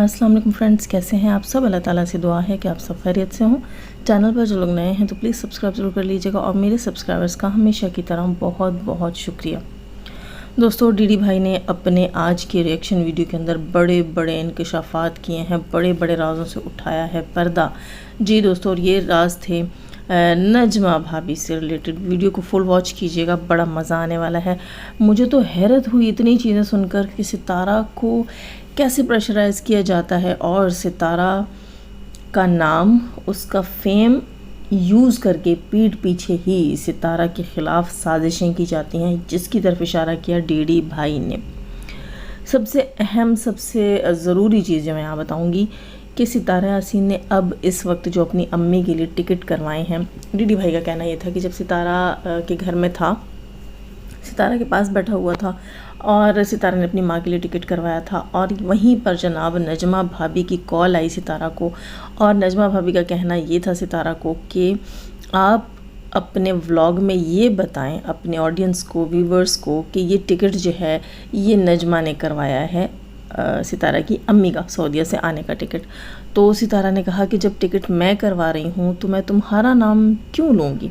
अस्सलाम वालेकुम फ्रेंड्स, कैसे हैं आप सब। अल्लाह ताला से दुआ है कि आप सब खैरियत से हों। चैनल पर जो लोग नए हैं तो प्लीज़ सब्सक्राइब ज़रूर कर लीजिएगा और मेरे सब्सक्राइबर्स का हमेशा की तरह बहुत बहुत शुक्रिया। दोस्तों, डीडी भाई ने अपने आज के रिएक्शन वीडियो के अंदर बड़े बड़े इंकशाफात किए हैं, बड़े बड़े राज़ों से उठाया है पर्दा। जी दोस्तों, और ये राज थे नजमा भाभी से रिलेटेड। वीडियो को फुल वॉच कीजिएगा, बड़ा मज़ा आने वाला है। मुझे तो हैरत हुई इतनी चीज़ें सुनकर कि सितारा को कैसे प्रेशराइज़ किया जाता है और सितारा का नाम, उसका फेम यूज़ करके पीठ पीछे ही सितारा के ख़िलाफ़ साजिशें की जाती हैं, जिसकी तरफ इशारा किया डीडी भाई ने। सबसे अहम, सबसे ज़रूरी चीज़ जो मैं यहाँ बताऊँगी कि सितारा यासीन ने अब इस वक्त जो अपनी अम्मी के लिए टिकट करवाए हैं, डीडी भाई का कहना ये था कि जब सितारा के घर में था, सितारा के पास बैठा हुआ था और सितारा ने अपनी माँ के लिए टिकट करवाया था और वहीं पर जनाब नजमा भाभी की कॉल आई सितारा को। और नजमा भाभी का कहना ये था सितारा को कि आप अपने व्लॉग में ये बताएं अपने ऑडियंस को, व्यूवर्स को, कि ये टिकट जो है ये नजमा ने करवाया है, सितारा की अम्मी का सऊदीया से आने का टिकट। तो सितारा ने कहा कि जब टिकट मैं करवा रही हूँ तो मैं तुम्हारा नाम क्यों लूँगी।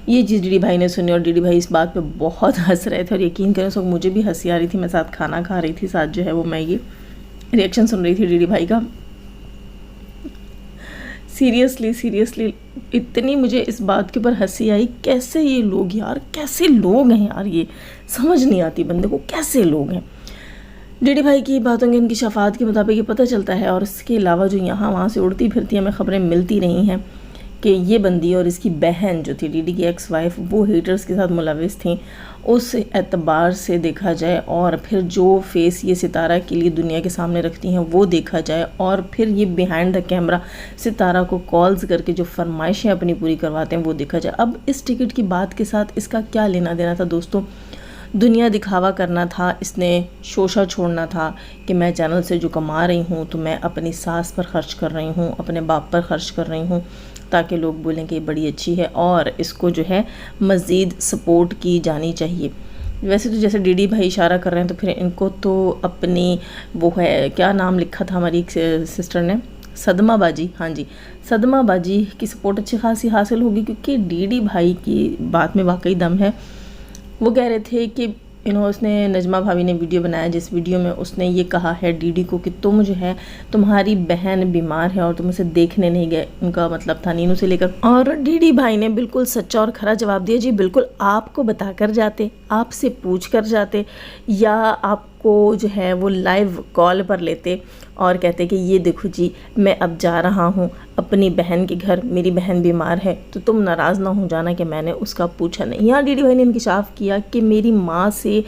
ये चीज़ डीडी भाई ने सुनी और डीडी भाई इस बात पे बहुत हंस रहे थे और यकीन करें उस वक्त मुझे भी हंसी आ रही थी। मैं साथ खाना खा रही थी, साथ जो है वो मैं ये रिएक्शन सुन रही थी डीडी भाई का। सीरियसली इतनी मुझे इस बात के ऊपर हंसी आई, कैसे ये लोग यार, कैसे लोग हैं यार, ये समझ नहीं आती बंदे को कैसे लोग हैं। डीडी भाई की बातों के, इनकी शफात के मुताबिक ये पता चलता है और इसके अलावा जो यहाँ वहाँ से उड़ती फिरती हमें ख़बरें मिलती रही हैं कि ये बंदी और इसकी बहन जो थी डीडी की एक्स वाइफ, वो हेटर्स के साथ मुलविस थी। उस एतबार से देखा जाए और फिर जो फेस ये सितारा के लिए दुनिया के सामने रखती हैं वो देखा जाए और फिर ये बिहाइंड द कैमरा सितारा को कॉल्स करके जो फरमाइशें अपनी पूरी करवाते हैं वो देखा जाए। अब इस टिकट की बात के साथ इसका क्या लेना देना था दोस्तों। दुनिया दिखावा करना था, इसने शोशा छोड़ना था कि मैं चैनल से जो कमा रही हूँ तो मैं अपनी सास पर ख़र्च कर रही हूँ, अपने बाप पर ख़र्च कर रही हूँ, ताकि लोग बोलें कि ये बड़ी अच्छी है और इसको जो है मज़ीद सपोर्ट की जानी चाहिए। वैसे तो जैसे डीडी भाई इशारा कर रहे हैं तो फिर इनको तो अपनी वो है, क्या नाम लिखा था हमारी सिस्टर ने, सदमा बाजी, हाँ जी, सदमा बाजी की सपोर्ट अच्छी खासी हासिल होगी, क्योंकि डीडी भाई की बात में वाकई दम है। वो कह रहे थे कि उसने, नजमा भाभी ने वीडियो बनाया जिस वीडियो में उसने ये कहा है डीडी को कि तुम जो है, तुम्हारी बहन बीमार है और तुम उसे देखने नहीं गए। उनका मतलब था नीनू से लेकर। और डीडी भाई ने बिल्कुल सच्चा और खरा जवाब दिया, जी बिल्कुल, आपको बता कर जाते, आपसे पूछ कर जाते, या आपको जो है वो लाइव कॉल पर लेते और कहते कि ये देखो जी मैं अब जा रहा हूँ अपनी बहन के घर, मेरी बहन बीमार है, तो तुम नाराज़ ना हो जाना कि मैंने उसका पूछा नहीं। यहाँ डीडी भाई ने इंकशाफ किया कि मेरी माँ से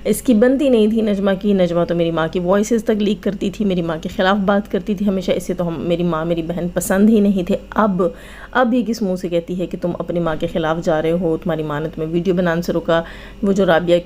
इसकी बनती नहीं थी नजमा की। नजमा तो मेरी माँ की वॉइसेस तक लीक करती थी, मेरी माँ के ख़िलाफ़ बात करती थी हमेशा, इससे तो मेरी माँ मेरी बहन पसंद ही नहीं थे। अब ये किस मुँह से कहती है कि तुम अपनी माँ के ख़िलाफ़ जा रहे हो, तुम्हारी माँ ने तुम्हें वीडियो बनाने से रोका। वो जो राबिया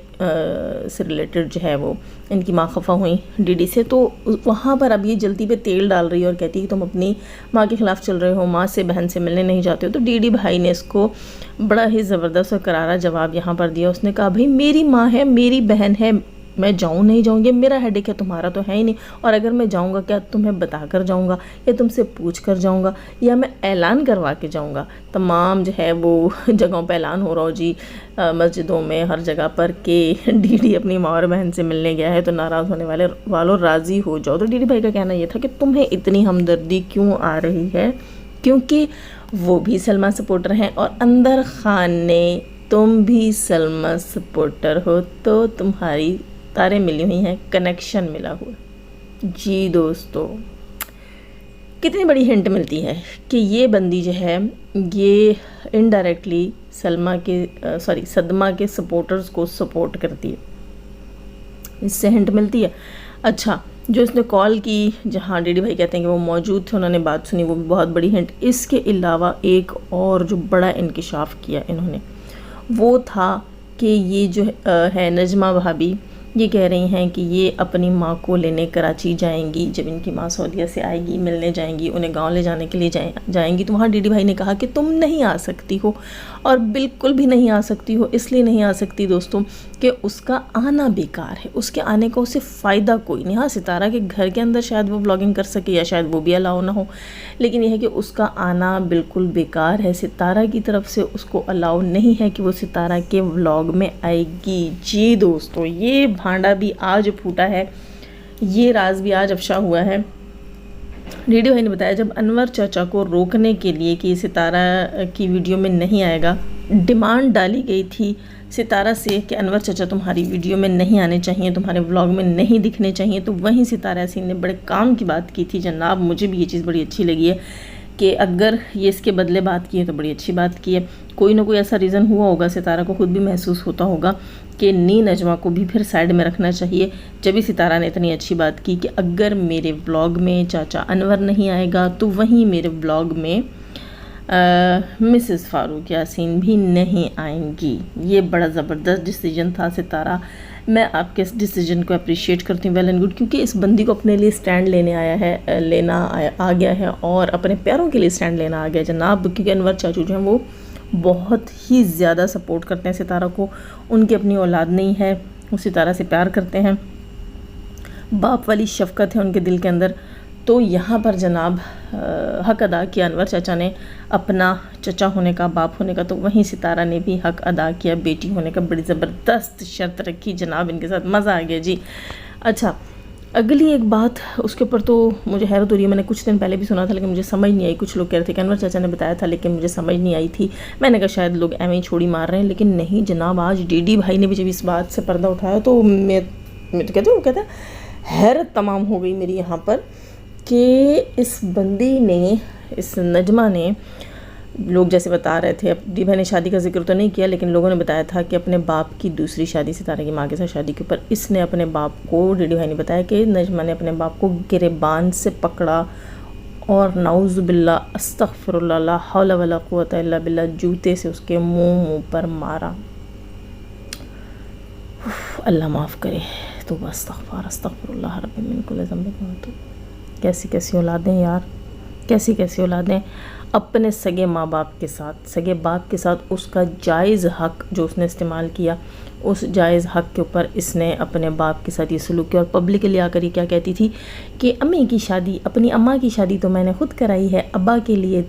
से रिलेटेड जो है वो इनकी माँ खफा हुई डीडी से, तो वहाँ पर अब ये जल्दी पे तेल डाल रही है और कहती है कि तुम अपनी माँ के ख़िलाफ़ चल रहे हो, माँ से बहन से मिलने नहीं जाते हो। तो डीडी भाई ने इसको बड़ा ही ज़बरदस्त और करारा जवाब यहाँ पर दिया। उसने कहा भाई मेरी माँ है, मेरी बहन है, मैं जाऊँ नहीं जाऊँगी, मेरा हेडेक है, तुम्हारा तो है ही नहीं। और अगर मैं जाऊँगा क्या तुम्हें बता कर जाऊँगा या तुमसे पूछ कर जाऊँगा या मैं ऐलान करवा के जाऊँगा। तमाम जो है वो जगहों पर ऐलान हो रहा हो जी, मस्जिदों में, हर जगह पर कि डीडी अपनी माँ और बहन से मिलने गया है, तो नाराज़ होने वालों राज़ी हो जाओ। तो डीडी भाई का कहना यह था कि तुम्हें इतनी हमदर्दी क्यों आ रही है, क्योंकि वो भी सलमा सपोर्टर हैं और अंदर खान ने तुम भी सलमा सपोर्टर हो, तो तुम्हारी तारें मिली हुई हैं, कनेक्शन मिला हुआ। जी दोस्तों, कितनी बड़ी हिंट मिलती है कि ये बंदी जो है ये इनडायरेक्टली सदमा के सपोर्टर्स को सपोर्ट करती है, इससे हिंट मिलती है। अच्छा, जो इसने कॉल की, जहाँ डीडी भाई कहते हैं कि वो मौजूद थे, उन्होंने बात सुनी, वो भी बहुत बड़ी हिंट। इसके अलावा एक और जो बड़ा इंकशाफ किया इन्होंने, वो था कि ये जो है नजमा भाभी, ये कह रही हैं कि ये अपनी माँ को लेने कराची जाएंगी। जब इनकी माँ सऊदीया से आएगी, मिलने जाएंगी, उन्हें गांव ले जाने के लिए जाएंगी, तो वहाँ डीडी भाई ने कहा कि तुम नहीं आ सकती हो और बिल्कुल भी नहीं आ सकती हो। इसलिए नहीं आ सकती दोस्तों कि उसका आना बेकार है, उसके आने का उसे फ़ायदा कोई नहीं। हाँ, सितारा के घर के अंदर शायद वो व्लॉगिंग कर सके या शायद वो भी अलाउ ना हो, लेकिन यह है कि उसका आना बिल्कुल बेकार है। सितारा की तरफ से उसको अलाउ नहीं है कि वो सितारा के व्लॉग में आएगी। जी दोस्तों, ये भांडा भी आज फूटा है, ये राज भी आज अफशा हुआ है। डीडी भाई ने बताया जब अनवर चाचा को रोकने के लिए कि सितारा की वीडियो में नहीं आएगा, डिमांड डाली गई थी सितारा से कि अनवर चाचा तुम्हारी वीडियो में नहीं आने चाहिए, तुम्हारे व्लॉग में नहीं दिखने चाहिए, तो वहीं सितारा यासीन ने बड़े काम की बात की थी जनाब। मुझे भी ये चीज़ बड़ी अच्छी लगी है कि अगर ये इसके बदले बात की है तो बड़ी अच्छी बात की है। कोई ना कोई ऐसा रीज़न हुआ होगा, सितारा को खुद भी महसूस होता होगा कि नी नजमा को भी फिर साइड में रखना चाहिए। जब भी सितारा ने इतनी अच्छी बात की कि अगर मेरे व्लॉग में चाचा अनवर नहीं आएगा तो वहीं मेरे व्लॉग में मिसेस फ़ारूक यासीन भी नहीं आएंगी। ये बड़ा ज़बरदस्त डिसीजन था सितारा। मैं आपके इस डिसीजन को अप्रिशिएट करती हूँ, वेल एंड गुड, क्योंकि इस बंदी को अपने लिए स्टैंड लेने आ गया है और अपने प्यारों के लिए स्टैंड लेना आ गया जनाब। क्योंकि अनवर चाचू जो हैं वो बहुत ही ज़्यादा सपोर्ट करते हैं सितारा को, उनकी अपनी औलाद नहीं है, वो सितारा से प्यार करते हैं, बाप वाली शफ़क़त है उनके दिल के अंदर। तो यहाँ पर जनाब हक अदा किया अनवर चाचा ने अपना चचा होने का, बाप होने का, तो वहीं सितारा ने भी हक अदा किया बेटी होने का। बड़ी ज़बरदस्त शर्त रखी जनाब, इनके साथ मज़ा आ गया जी। अच्छा, अगली एक बात उसके ऊपर तो मुझे हैरत हो रही है, मैंने कुछ दिन पहले भी सुना था लेकिन मुझे समझ नहीं आई। कुछ लोग कह रहे थे कि अनवर चाचा ने बताया था लेकिन मुझे समझ नहीं आई थी। मैंने कहा शायद लोग ऐਵੇਂ ही छोड़ी मार रहे हैं, लेकिन नहीं जनाब, आज डीडी भाई ने भी जब इस बात से पर्दा उठाया तो मैं तो कहते हैं हैरत तमाम हो गई मेरी यहाँ पर कि इस बंदी ने, इस नजमा ने, लोग जैसे बता रहे थे, अब डी भाई ने शादी का जिक्र तो नहीं किया लेकिन लोगों ने बताया था कि अपने बाप की दूसरी शादी, सितारा की माँ के साथ शादी के ऊपर इसने अपने बाप को, डी भाई ने बताया कि नजमा ने अपने बाप को गिरेबान से पकड़ा और नाउज़ बिल्लाह अस्तग़फिरुल्लाह ला हौला वला कुव्वता इल्ला बिल्लाह जूते से उसके मुंह पर मारा। अल्लाह माफ़ करे। तो बस अस्तग़फिरुल्लाह रब्बी मिन कुल्लि ज़ंबिन। कैसी कैसी औलादें यार, कैसी कैसी औलादें अपने सगे माँ बाप के साथ, सगे बाप के साथ उसका जायज़ हक़ जो उसने इस्तेमाल किया, उस जायज़ हक़ के ऊपर इसने अपने बाप के साथ ये सलूक किया। और पब्लिकली आकर ये क्या कहती थी कि अम्मी की शादी, अपनी अम्मा की शादी तो मैंने ख़ुद कराई है, अब्बा के लिए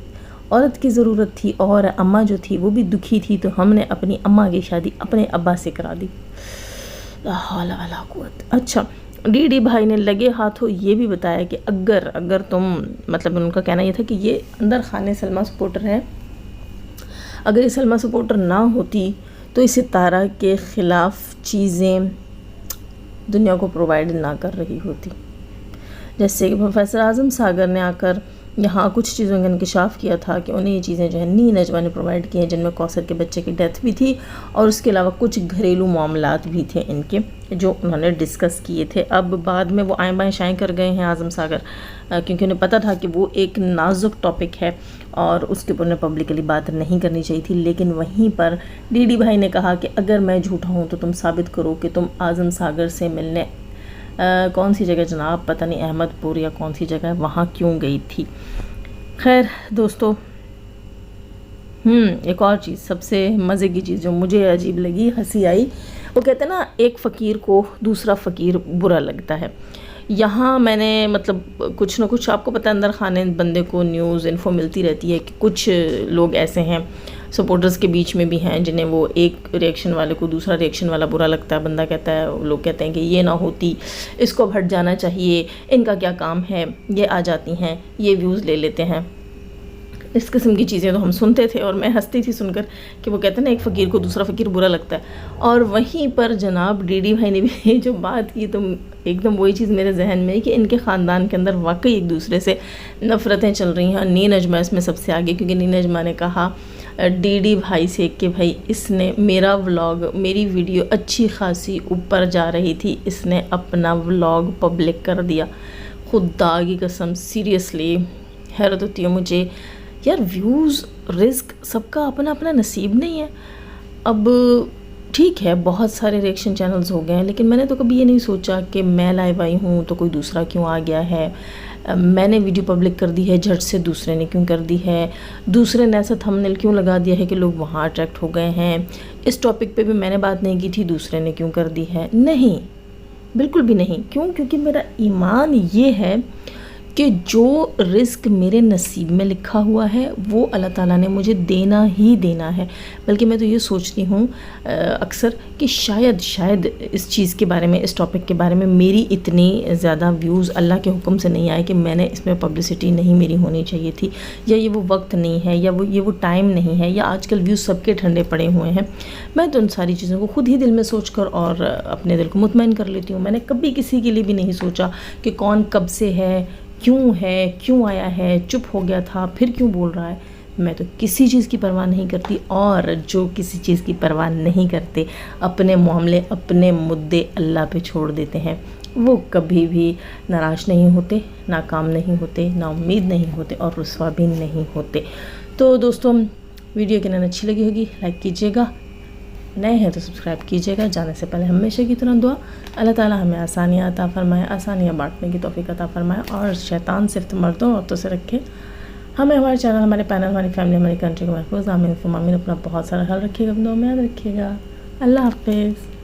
औरत की ज़रूरत थी और अम्मा जो थी वो भी दुखी थी, तो हमने अपनी अम्मा की शादी अपने अब्बा से करा दी। ला हौला वला कुव्वत। अच्छा, डीडी भाई ने लगे हाथों ये भी बताया कि अगर तुम, मतलब उनका कहना ये था कि ये अंदर खाने सलमा सपोर्टर है, अगर ये सलमा सपोर्टर ना होती तो इस सितारा के ख़िलाफ़ चीज़ें दुनिया को प्रोवाइड ना कर रही होती। जैसे कि प्रोफेसर आज़म सागर ने आकर यहाँ कुछ चीज़ों का इंकशाफ किया था कि उन्हें ये चीज़ें जो है नी नजमा ने प्रोवाइड की हैं, जिनमें कौसर के बच्चे की डेथ भी थी और उसके अलावा कुछ घरेलू मामलात भी थे इनके जो उन्होंने डिस्कस किए थे। अब बाद में वो आएँ बाएँ शाएँ कर गए हैं आज़म सागर, क्योंकि उन्हें पता था कि वो एक नाजुक टॉपिक है और उसके ऊपर उन्हें पब्लिकली बात नहीं करनी चाहिए थी। लेकिन वहीं पर डीडी भाई ने कहा कि अगर मैं झूठा हूँ तो तुम साबित करो कि तुम आज़म सागर से मिलने कौन सी जगह जनाब, पता नहीं अहमदपुर या कौन सी जगह, वहाँ क्यों गई थी। खैर दोस्तों, एक और चीज़, सबसे मज़े की चीज़ जो मुझे अजीब लगी, हंसी आई, वो कहते हैं ना एक फ़कीर को दूसरा फ़कीर बुरा लगता है। यहाँ मैंने मतलब कुछ ना कुछ, आपको पता है अंदर खाने बंदे को न्यूज़ इन्फो मिलती रहती है कि कुछ लोग ऐसे हैं सपोर्टर्स के बीच में भी हैं जिन्हें वो एक रिएक्शन वाले को दूसरा रिएक्शन वाला बुरा लगता है। बंदा कहता है, लोग कहते हैं कि ये ना होती, इसको अब हट जाना चाहिए, इनका क्या काम है, ये आ जाती हैं, ये व्यूज़ ले लेते हैं। इस किस्म की चीज़ें तो हम सुनते थे और मैं हंसती थी सुनकर कि वो कहते हैं ना एक फ़कीर को दूसरा फ़कीर बुरा लगता है। और वहीं पर जनाब डीडी भाई ने भी जो बात की तो एकदम वही चीज़ मेरे जहन में है कि इनके ख़ानदान के अंदर वाकई एक दूसरे से नफ़रतें चल रही हैं। नी नजमा इसमें सबसे आगे, क्योंकि नी नजमा ने कहा डीडी भाई से कि भाई इसने मेरा व्लॉग, मेरी वीडियो अच्छी खासी ऊपर जा रही थी, इसने अपना व्लॉग पब्लिक कर दिया। खुदा की कसम सीरियसली हैरत होती है मुझे यार। व्यूज़, रिस्क, सबका अपना अपना नसीब नहीं है। अब ठीक है बहुत सारे रिएक्शन चैनल्स हो गए हैं, लेकिन मैंने तो कभी ये नहीं सोचा कि मैं लाइव आई हूँ तो कोई दूसरा क्यों आ गया है। मैंने वीडियो पब्लिक कर दी है झट से, दूसरे ने क्यों कर दी है, दूसरे ने ऐसा थंबनेल क्यों लगा दिया है कि लोग वहाँ अट्रैक्ट हो गए हैं, इस टॉपिक पे भी मैंने बात नहीं की थी, दूसरे ने क्यों कर दी है। नहीं, बिल्कुल भी नहीं। क्यों? क्योंकि मेरा ईमान ये है कि जो रिस्क मेरे नसीब में लिखा हुआ है वो अल्लाह ताला ने मुझे देना ही देना है। बल्कि मैं तो ये सोचती हूँ अक्सर कि शायद इस चीज़ के बारे में, इस टॉपिक के बारे में मेरी इतनी ज़्यादा व्यूज़ अल्लाह के हुक्म से नहीं आए कि मैंने इसमें पब्लिसिटी नहीं मेरी होनी चाहिए थी, या ये वो वक्त नहीं है, या ये वो टाइम नहीं है, या आजकल व्यूज़ सबके ठंडे पड़े हुए हैं। मैं तो उन सारी चीज़ों को खुद ही दिल में सोच कर और अपने दिल को मुतमईन कर लेती हूँ। मैंने कभी किसी के लिए भी नहीं सोचा कि कौन कब से है, क्यों आया है, चुप हो गया था, फिर क्यों बोल रहा है। मैं तो किसी चीज़ की परवाह नहीं करती, और जो किसी चीज़ की परवाह नहीं करते, अपने मामले, अपने मुद्दे अल्लाह पे छोड़ देते हैं, वो कभी भी नाराज़ नहीं होते, नाकाम नहीं होते, नाउम्मीद नहीं होते, और रुस्वा भी नहीं होते। तो दोस्तों, वीडियो की अच्छी लगी होगी लाइक कीजिएगा, नए हैं तो सब्सक्राइब कीजिएगा। जाने से पहले हमेशा की तरह दुआ, अल्लाह ताला हमें आसानियाँ अता फरमाए, आसानियाँ बांटने की तौफीक अता फरमाए, और शैतान सिर्फ मर्दों औरतों से रखे। हमें, हमारे चैनल, हमारे पैनल, हमारी फैमिली, हमारी कंट्री को महफूज आमीन। अपना बहुत सारा ख्याल रखिएगा, अपना याद रखिएगा। अल्लाह हाफिज़।